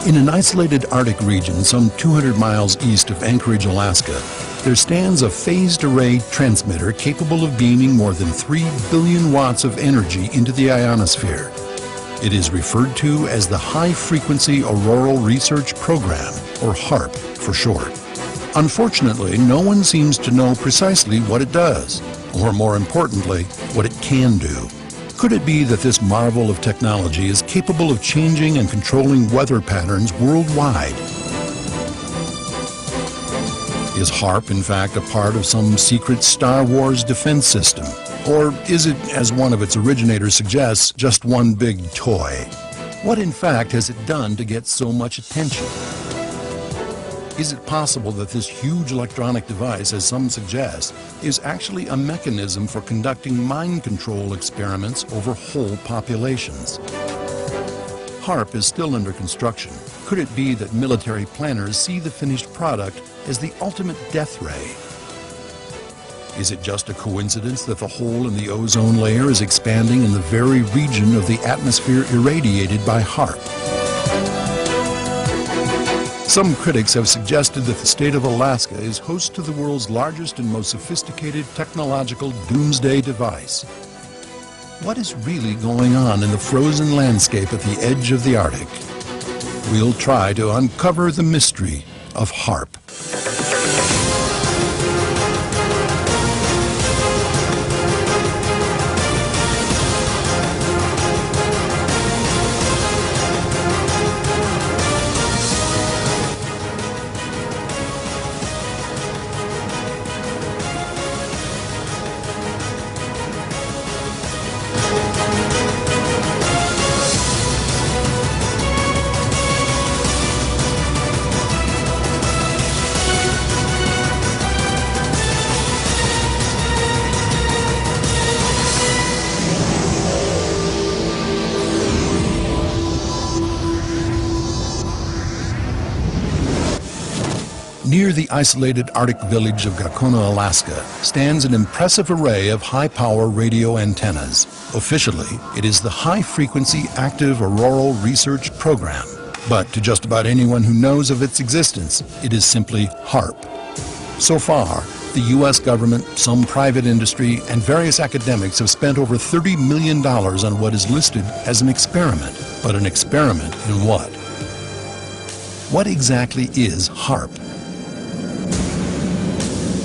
In an isolated Arctic region some 200 miles east of Anchorage, Alaska, there stands a phased array transmitter capable of beaming more than 3 billion watts of energy into the ionosphere. It is referred to as the High Frequency Auroral Research Program, or HAARP for short. Unfortunately, no one seems to know precisely what it does, or more importantly, what it can do. Could it be that this marvel of technology is capable of changing and controlling weather patterns worldwide? Is HAARP, in fact, a part of some secret Star Wars defense system? Or is it, as one of its originators suggests, just one big toy? What, in fact, has it done to get so much attention? Is it possible that this huge electronic device, as some suggest, is actually a mechanism for conducting mind control experiments over whole populations? HAARP is still under construction. Could it be that military planners see the finished product as the ultimate death ray? Is it just a coincidence that the hole in the ozone layer is expanding in the very region of the atmosphere irradiated by HAARP? Some critics have suggested that the state of Alaska is host to the world's largest and most sophisticated technological doomsday device. What is really going on in the frozen landscape at the edge of the Arctic? We'll try to uncover the mystery of HAARP. Near the isolated Arctic village of Gakona, Alaska, stands an impressive array of high-power radio antennas. Officially, it is the High Frequency Active Auroral Research Program. But to just about anyone who knows of its existence, it is simply HAARP. So far, the U.S. government, some private industry, and various academics have spent over $30 million on what is listed as an experiment. But an experiment in what? What exactly is HAARP?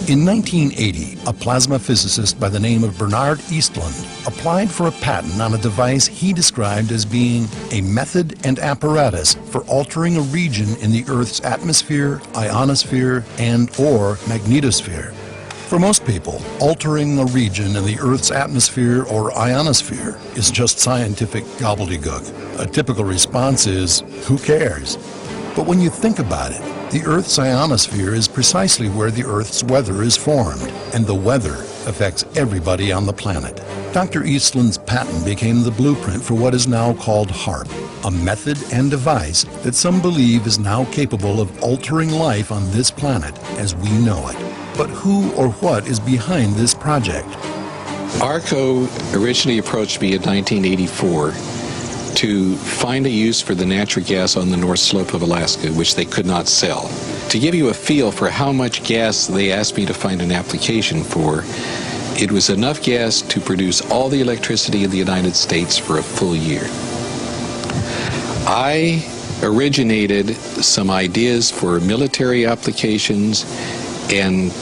In 1980, a plasma physicist by the name of Bernard Eastlund applied for a patent on a device he described as being a method and apparatus for altering a region in the Earth's atmosphere, ionosphere, and/or magnetosphere. For most people, altering a region in the Earth's atmosphere or ionosphere is just scientific gobbledygook. A typical response is, who cares? But when you think about it, the Earth's ionosphere is precisely where the Earth's weather is formed, and the weather affects everybody on the planet. Dr. Eastlund's patent became the blueprint for what is now called HAARP, a method and device that some believe is now capable of altering life on this planet as we know it. But who or what is behind this project? ARCO originally approached me in 1984 to find a use for the natural gas on the North Slope of Alaska, which they could not sell. To give you a feel for how much gas they asked me to find an application for, it was enough gas to produce all the electricity in the United States for a full year. I originated some ideas for military applications and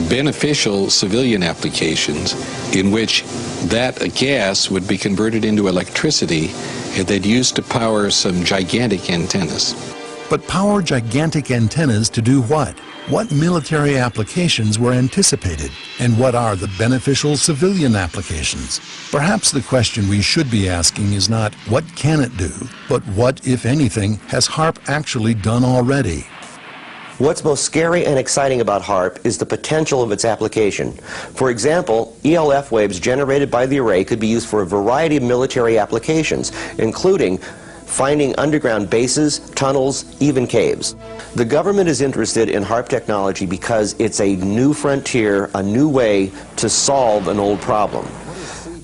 beneficial civilian applications in which that gas would be converted into electricity and then used to power some gigantic antennas. But power gigantic antennas to do what? What military applications were anticipated? And what are the beneficial civilian applications? Perhaps the question we should be asking is not what can it do, but what, if anything, has HAARP actually done already? What's most scary and exciting about HAARP is the potential of its application. For example, ELF waves generated by the array could be used for a variety of military applications, including finding underground bases, tunnels, even caves. The government is interested in HAARP technology because it's a new frontier, a new way to solve an old problem.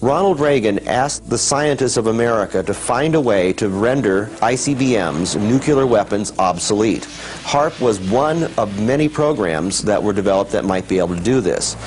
Ronald Reagan asked the scientists of America to find a way to render ICBMs, nuclear weapons, obsolete. Haarp was one of many programs that were developed that might be able to do this.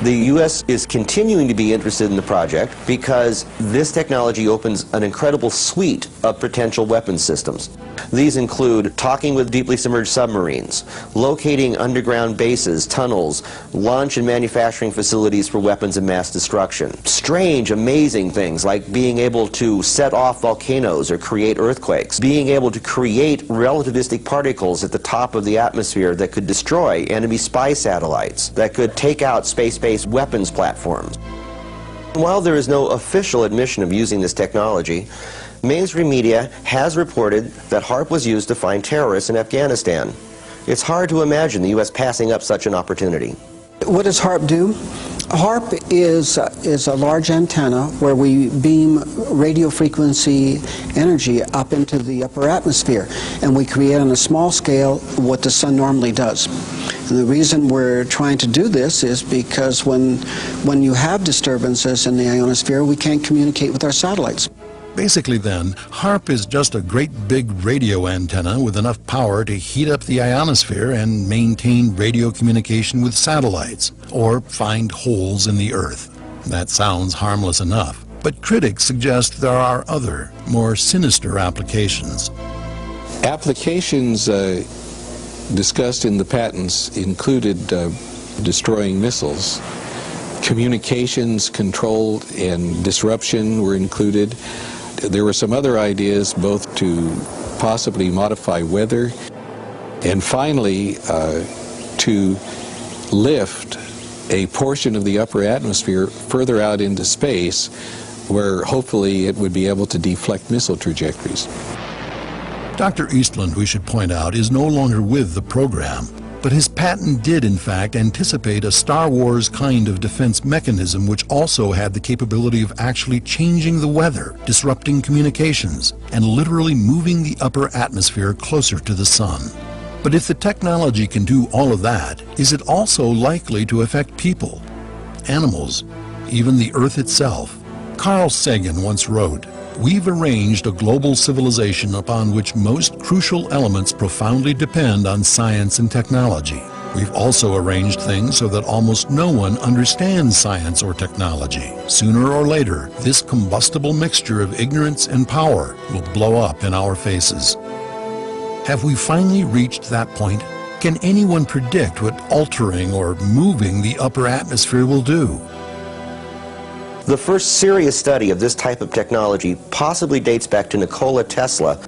The U.S. is continuing to be interested in the project because this technology opens an incredible suite of potential weapons systems. These include talking with deeply submerged submarines, locating underground bases, tunnels, launch and manufacturing facilities for weapons of mass destruction. Strange, amazing things like being able to set off volcanoes or create earthquakes, being able to create relativistic particles at the top of the atmosphere that could destroy enemy spy satellites, that could take out space-based weapons platforms. While there is no official admission of using this technology, mainstream media has reported that Haarp was used to find terrorists in Afghanistan. It's hard to imagine the U.S. passing up such an opportunity. What does Haarp do? Haarp is a large antenna where we beam radio frequency energy up into the upper atmosphere, and we create on a small scale what the sun normally does. And the reason we're trying to do this is because when you have disturbances in the ionosphere, we can't communicate with our satellites. Basically then, Haarp is just a great big radio antenna with enough power to heat up the ionosphere and maintain radio communication with satellites, or find holes in the Earth. That sounds harmless enough, but critics suggest there are other, more sinister applications. Applications discussed in the patents included destroying missiles. Communications control and disruption were included. There were some other ideas both to possibly modify weather and finally to lift a portion of the upper atmosphere further out into space where hopefully it would be able to deflect missile trajectories. Dr. Eastland, we should point out, is no longer with the program, but his patent did in fact anticipate a Star Wars kind of defense mechanism which also had the capability of actually changing the weather, disrupting communications, and literally moving the upper atmosphere closer to the sun. But if the technology can do all of that, is it also likely to affect people, animals, even the Earth itself? Carl Sagan once wrote, "We've arranged a global civilization upon which most crucial elements profoundly depend on science and technology. We've also arranged things so that almost no one understands science or technology. Sooner or later, this combustible mixture of ignorance and power will blow up in our faces." Have we finally reached that point? Can anyone predict what altering or moving the upper atmosphere will do? The first serious study of this type of technology possibly dates back to Nikola Tesla.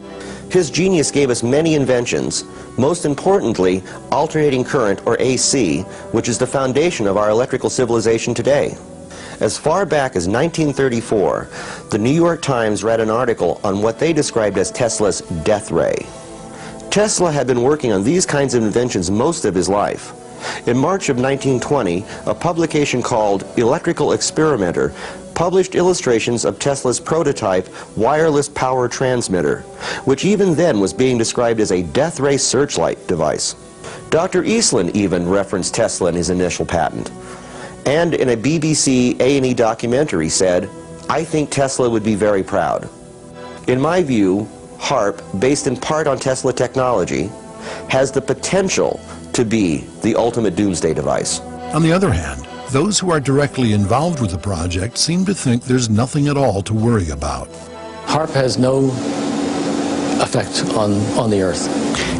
His genius gave us many inventions, most importantly, alternating current, or AC, which is the foundation of our electrical civilization today. As far back as 1934, the New York Times read an article on what they described as Tesla's death ray. Tesla had been working on these kinds of inventions most of his life. In March of 1920, a publication called Electrical Experimenter published illustrations of Tesla's prototype wireless power transmitter, which even then was being described as a death ray searchlight device. Dr. Eastland even referenced Tesla in his initial patent, and in a BBC A&E documentary said, "I think Tesla would be very proud." In my view, Haarp, based in part on Tesla technology, has the potential to be the ultimate doomsday device. On the other hand, those who are directly involved with the project seem to think there's nothing at all to worry about. Haarp has no effect on the Earth.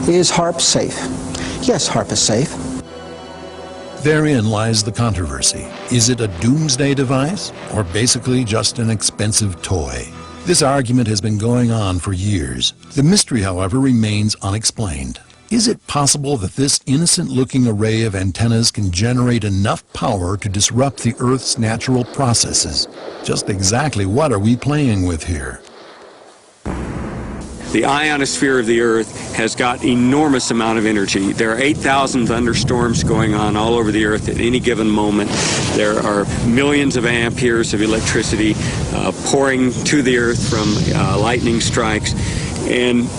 Is Haarp safe? Yes, Haarp is safe. Therein lies the controversy. Is it a doomsday device, or basically just an expensive toy? This argument has been going on for years. The mystery, however, remains unexplained. Is it possible that this innocent-looking array of antennas can generate enough power to disrupt the Earth's natural processes? Just exactly what are we playing with here? The ionosphere of the Earth has got enormous amount of energy. There are 8,000 thunderstorms going on all over the Earth at any given moment. There are millions of amperes of electricity pouring to the Earth from lightning strikes. And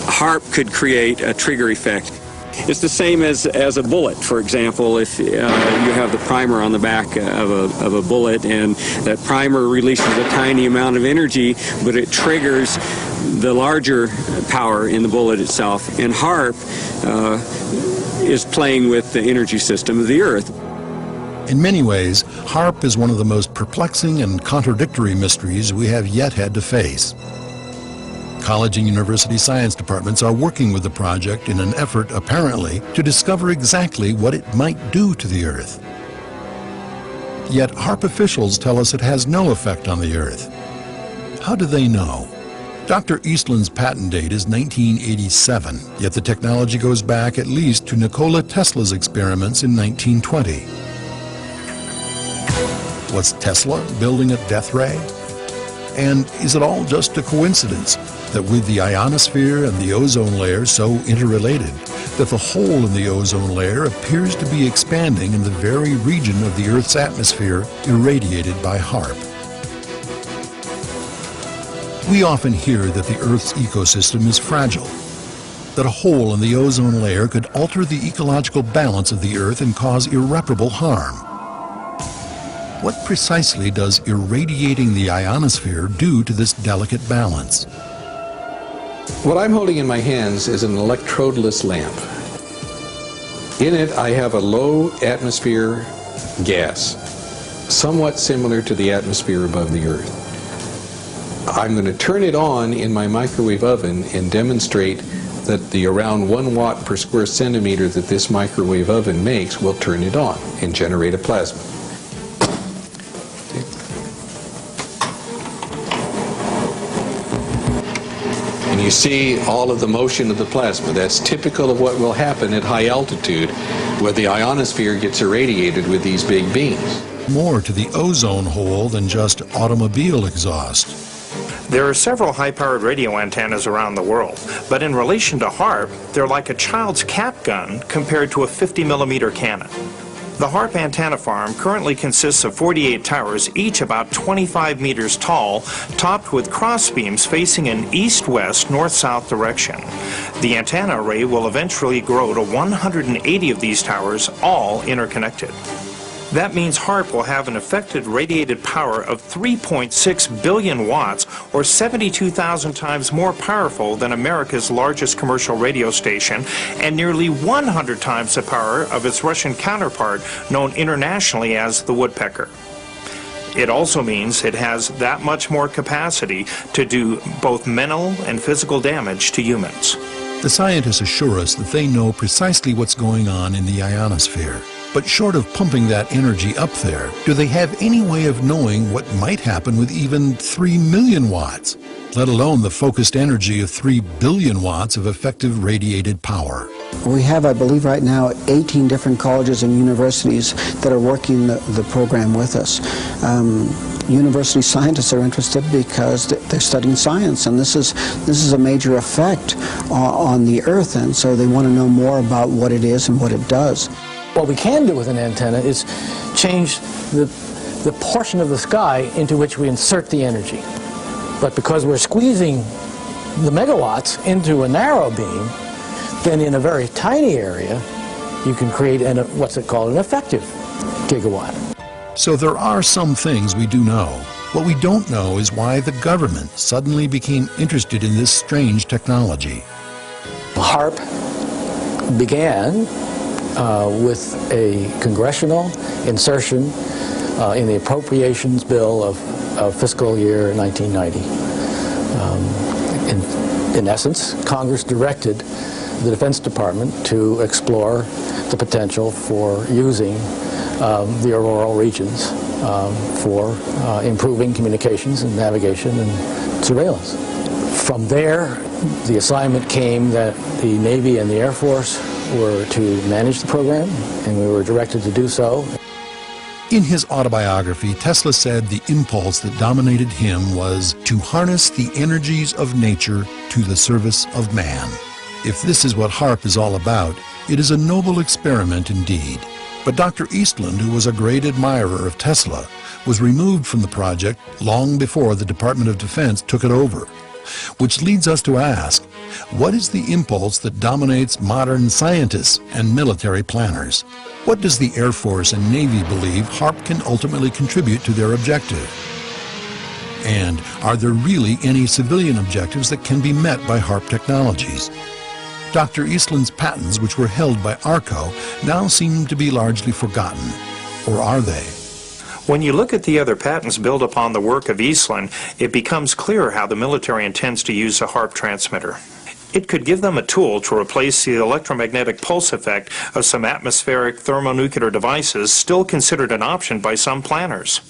Haarp could create a trigger effect. It's the same as a bullet, for example. If you have the primer on the back of a bullet, and that primer releases a tiny amount of energy, but it triggers the larger power in the bullet itself. And Haarp is playing with the energy system of the Earth. In many ways, Haarp is one of the most perplexing and contradictory mysteries we have yet had to face. College and university science departments are working with the project in an effort, apparently, to discover exactly what it might do to the Earth. Yet Haarp officials tell us it has no effect on the Earth. How do they know? Dr. Eastland's patent date is 1987, yet the technology goes back at least to Nikola Tesla's experiments in 1920. Was Tesla building a death ray? And is it all just a coincidence that with the ionosphere and the ozone layer so interrelated, that the hole in the ozone layer appears to be expanding in the very region of the Earth's atmosphere irradiated by Haarp? We often hear that the Earth's ecosystem is fragile, that a hole in the ozone layer could alter the ecological balance of the Earth and cause irreparable harm. What precisely does irradiating the ionosphere do to this delicate balance? What I'm holding in my hands is an electrodeless lamp. In it I have a low atmosphere gas, somewhat similar to the atmosphere above the Earth. I'm going to turn it on in my microwave oven and demonstrate that the around 1 watt per square centimeter that this microwave oven makes will turn it on and generate a plasma. And you see all of the motion of the plasma. That's typical of what will happen at high altitude, where the ionosphere gets irradiated with these big beams. More to the ozone hole than just automobile exhaust. There are several high-powered radio antennas around the world, but in relation to Haarp, they're like a child's cap gun compared to a 50-millimeter cannon. The Haarp antenna farm currently consists of 48 towers, each about 25 meters tall, topped with crossbeams facing an east-west, north-south direction. The antenna array will eventually grow to 180 of these towers, all interconnected. That means Haarp will have an effective radiated power of 3.6 billion watts, or 72,000 times more powerful than America's largest commercial radio station, and nearly 100 times the power of its Russian counterpart, known internationally as the Woodpecker. It also means it has that much more capacity to do both mental and physical damage to humans. The scientists assure us that they know precisely what's going on in the ionosphere. But short of pumping that energy up there, do they have any way of knowing what might happen with even 3 million watts, let alone the focused energy of 3 billion watts of effective radiated power? We have, I believe right now, 18 different colleges and universities that are working the program with us. University scientists are interested because they're studying science, and this is a major effect on the Earth, and so they want to know more about what it is and what it does. What we can do with an antenna is change the portion of the sky into which we insert the energy. But because we're squeezing the megawatts into a narrow beam, then in a very tiny area, you can create what's it called, an effective gigawatt. So there are some things we do know. What we don't know is why the government suddenly became interested in this strange technology. Haarp began with a congressional insertion in the appropriations bill of fiscal year 1990. In essence, Congress directed the Defense Department to explore the potential for using the auroral regions for improving communications and navigation and surveillance. From there, the assignment came that the Navy and the Air Force were to manage the program, and we were directed to do so. In his autobiography, Tesla said the impulse that dominated him was to harness the energies of nature to the service of man. If this is what Haarp is all about, it is a noble experiment indeed. But Dr. Eastland, who was a great admirer of Tesla, was removed from the project long before the Department of Defense took it over. Which leads us to ask, What is the impulse that dominates modern scientists and military planners? What does the Air Force and Navy believe HAARP can ultimately contribute to their objective? And are there really any civilian objectives that can be met by HAARP technologies? Dr. Eastland's patents, which were held by ARCO, now seem to be largely forgotten. Or are they? When you look at the other patents built upon the work of Eastland, it becomes clear how the military intends to use a HAARP transmitter. It could give them a tool to replace the electromagnetic pulse effect of some atmospheric thermonuclear devices still considered an option by some planners.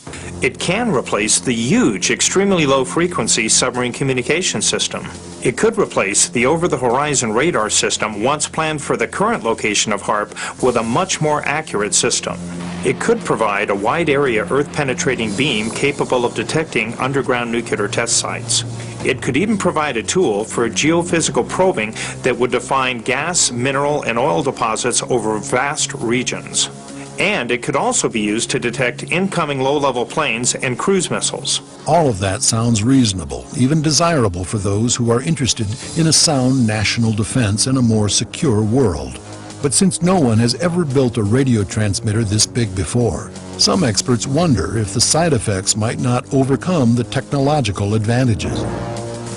It can replace the huge, extremely low-frequency submarine communication system. It could replace the over-the-horizon radar system once planned for the current location of HAARP with a much more accurate system. It could provide a wide-area Earth-penetrating beam capable of detecting underground nuclear test sites. It could even provide a tool for geophysical probing that would define gas, mineral, and oil deposits over vast regions. And it could also be used to detect incoming low-level planes and cruise missiles. All of that sounds reasonable, even desirable for those who are interested in a sound national defense and a more secure world. But since no one has ever built a radio transmitter this big before, some experts wonder if the side effects might not overcome the technological advantages.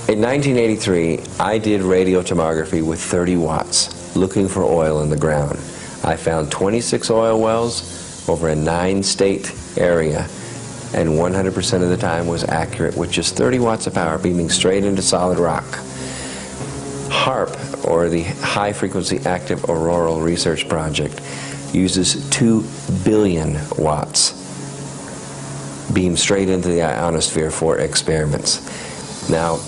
In 1983, I did radio tomography with 30 watts, looking for oil in the ground. I found 26 oil wells over a 9-state area, and 100% of the time was accurate with just 30 watts of power beaming straight into solid rock. HAARP, or the High Frequency Active Auroral Research Project, uses 2 billion watts beamed straight into the ionosphere for experiments. Now,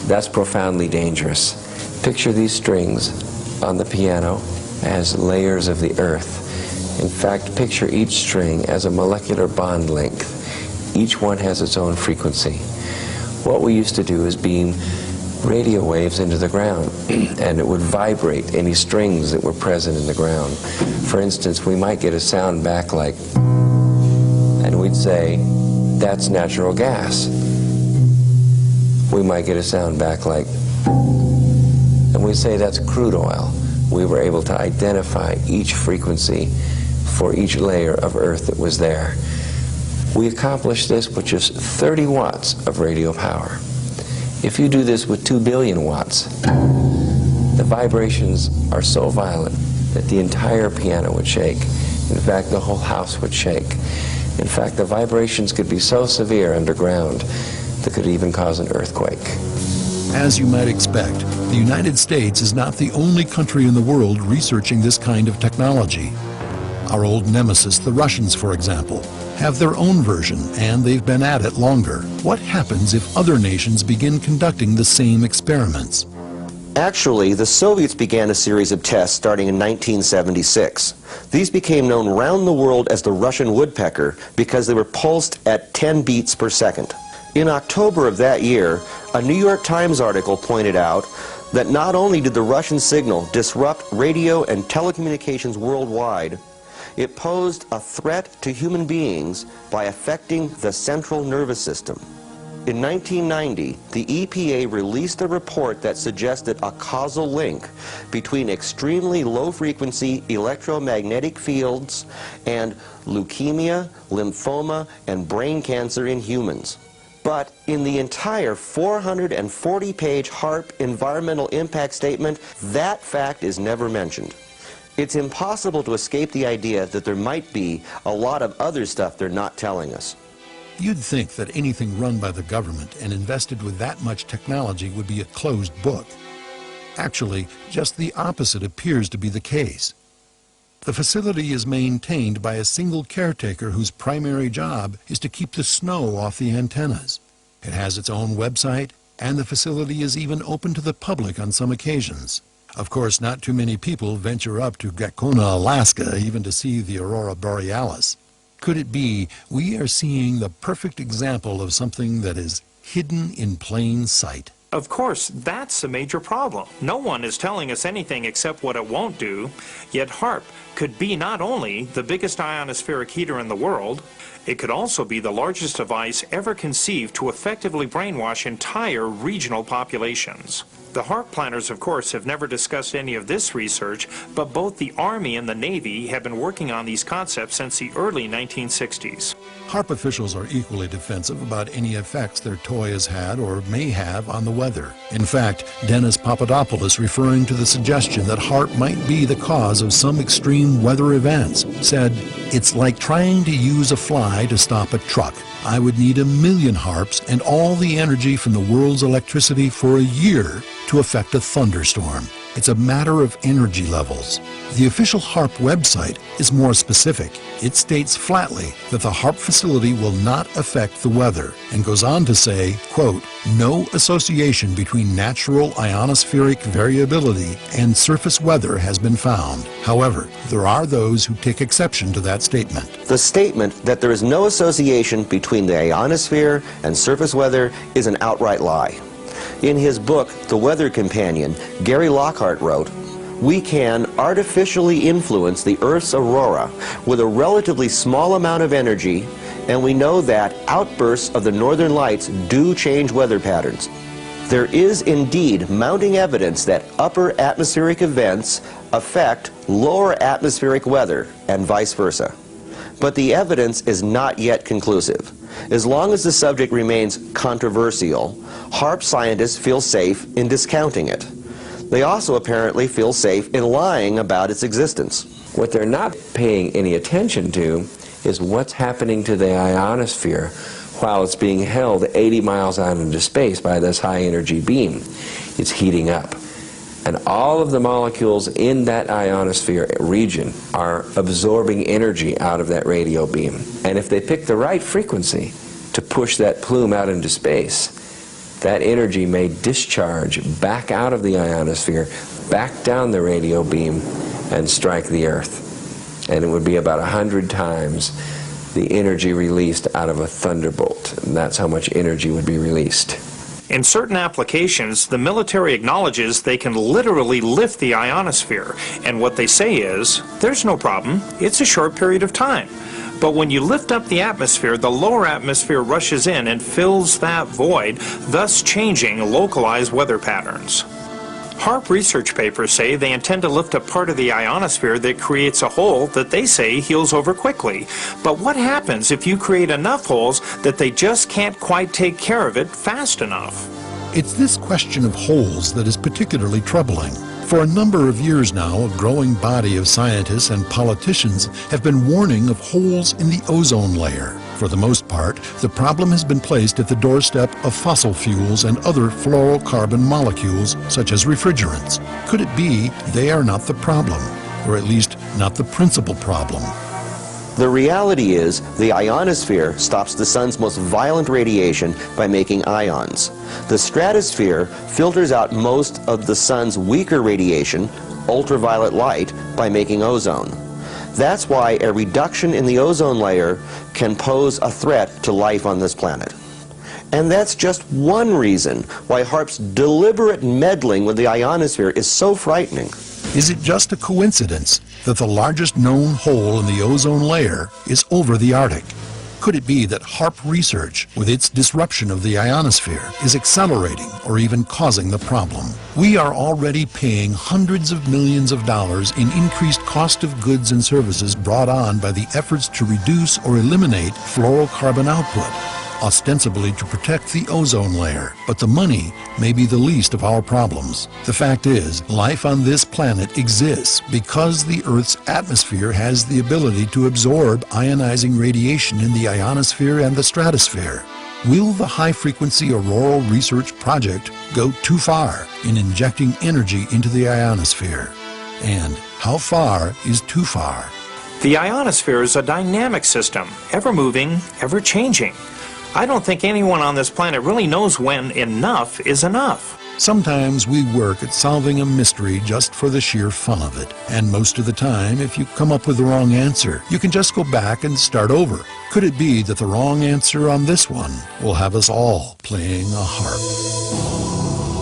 that's profoundly dangerous. Picture these strings on the piano as layers of the Earth. In fact, picture each string as a molecular bond length. Each one has its own frequency. What we used to do is beam radio waves into the ground, and it would vibrate any strings that were present in the ground. For instance, we might get a sound back like, and we'd say, that's natural gas. We might get a sound back like, and we'd say, that's crude oil. We were able to identify each frequency for each layer of Earth that was there. We accomplished this with just 30 watts of radio power. If you do this with 2 billion watts, the vibrations are so violent that the entire piano would shake. In fact, the whole house would shake. In fact, the vibrations could be so severe underground that could even cause an earthquake. As you might expect, the United States is not the only country in the world researching this kind of technology. Our old nemesis, the Russians, for example, have their own version, and they've been at it longer. What happens if other nations begin conducting the same experiments? Actually, the Soviets began a series of tests starting in 1976. These became known around the world as the Russian woodpecker because they were pulsed at 10 beats per second. In October of that year, a New York Times article pointed out that not only did the Russian signal disrupt radio and telecommunications worldwide, it posed a threat to human beings by affecting the central nervous system. In 1990, the EPA released a report that suggested a causal link between extremely low-frequency electromagnetic fields and leukemia, lymphoma, and brain cancer in humans. But in the entire 440-page HAARP environmental impact statement, that fact is never mentioned. It's impossible to escape the idea that there might be a lot of other stuff they're not telling us. You'd think that anything run by the government and invested with that much technology would be a closed book. Actually, just the opposite appears to be the case. The facility is maintained by a single caretaker whose primary job is to keep the snow off the antennas. It has its own website, and the facility is even open to the public on some occasions. Of course, not too many people venture up to Gakona, Alaska, even to see the aurora borealis. Could it be we are seeing the perfect example of something that is hidden in plain sight? Of course, that's a major problem. No one is telling us anything except what it won't do, yet HAARP could be not only the biggest ionospheric heater in the world, it could also be the largest device ever conceived to effectively brainwash entire regional populations. The HARP planners, of course, have never discussed any of this research, but both the Army and the Navy have been working on these concepts since the early 1960s. HARP officials are equally defensive about any effects their toy has had or may have on the weather. In fact, Dennis Papadopoulos, referring to the suggestion that HARP might be the cause of some extreme weather events, said, "It's like trying to use a fly to stop a truck. I would need 1,000,000 HARPs and all the energy from the world's electricity for a year to affect a thunderstorm. It's a matter of energy levels." The official HARP website is more specific. It states flatly that the HARP facility will not affect the weather, and goes on to say, quote, "No association between natural ionospheric variability and surface weather has been found. However, there are those who take exception to that statement." The statement that there is no association between the ionosphere and surface weather is an outright lie. In his book, The Weather Companion, Gary Lockhart wrote, "We can artificially influence the Earth's aurora with a relatively small amount of energy, and we know that outbursts of the northern lights do change weather patterns. There is indeed mounting evidence that upper atmospheric events affect lower atmospheric weather, and vice versa. But the evidence is not yet conclusive. As long as the subject remains controversial, HARP scientists feel safe in discounting it. They also apparently feel safe in lying about its existence. What they're not paying any attention to is what's happening to the ionosphere while it's being held 80 miles out into space by this high energy beam. It's heating up. And all of the molecules in that ionosphere region are absorbing energy out of that radio beam. And if they pick the right frequency to push that plume out into space, that energy may discharge back out of the ionosphere, back down the radio beam, and strike the Earth. And it would be about 100 times the energy released out of a thunderbolt. And that's how much energy would be released. In certain applications, the military acknowledges they can literally lift the ionosphere, and what they say is, there's no problem, it's a short period of time. But when you lift up the atmosphere, the lower atmosphere rushes in and fills that void, thus changing localized weather patterns. HARP research papers say they intend to lift up part of the ionosphere that creates a hole that they say heals over quickly. But what happens if you create enough holes that they just can't quite take care of it fast enough? It's this question of holes that is particularly troubling. For a number of years now, a growing body of scientists and politicians have been warning of holes in the ozone layer. For the most part, the problem has been placed at the doorstep of fossil fuels and other fluorocarbon molecules, such as refrigerants. Could it be they are not the problem, or at least not the principal problem? The reality is, the ionosphere stops the sun's most violent radiation by making ions. The stratosphere filters out most of the sun's weaker radiation, ultraviolet light, by making ozone. That's why a reduction in the ozone layer can pose a threat to life on this planet. And that's just one reason why HARP's deliberate meddling with the ionosphere is so frightening. Is it just a coincidence that the largest known hole in the ozone layer is over the Arctic? Could it be that HARP research, with its disruption of the ionosphere, is accelerating or even causing the problem? We are already paying hundreds of millions of dollars in increased cost of goods and services brought on by the efforts to reduce or eliminate fluorocarbon output, ostensibly to protect the ozone layer. But the money may be the least of our problems. The fact is, life on this planet exists because the Earth's atmosphere has the ability to absorb ionizing radiation in the ionosphere and the stratosphere. Will the high-frequency auroral research project go too far in injecting energy into the ionosphere? And how far is too far? The ionosphere is a dynamic system, ever-moving, ever-changing. I don't think anyone on this planet really knows when enough is enough. Sometimes we work at solving a mystery just for the sheer fun of it. And most of the time, if you come up with the wrong answer, you can just go back and start over. Could it be that the wrong answer on this one will have us all playing a harp?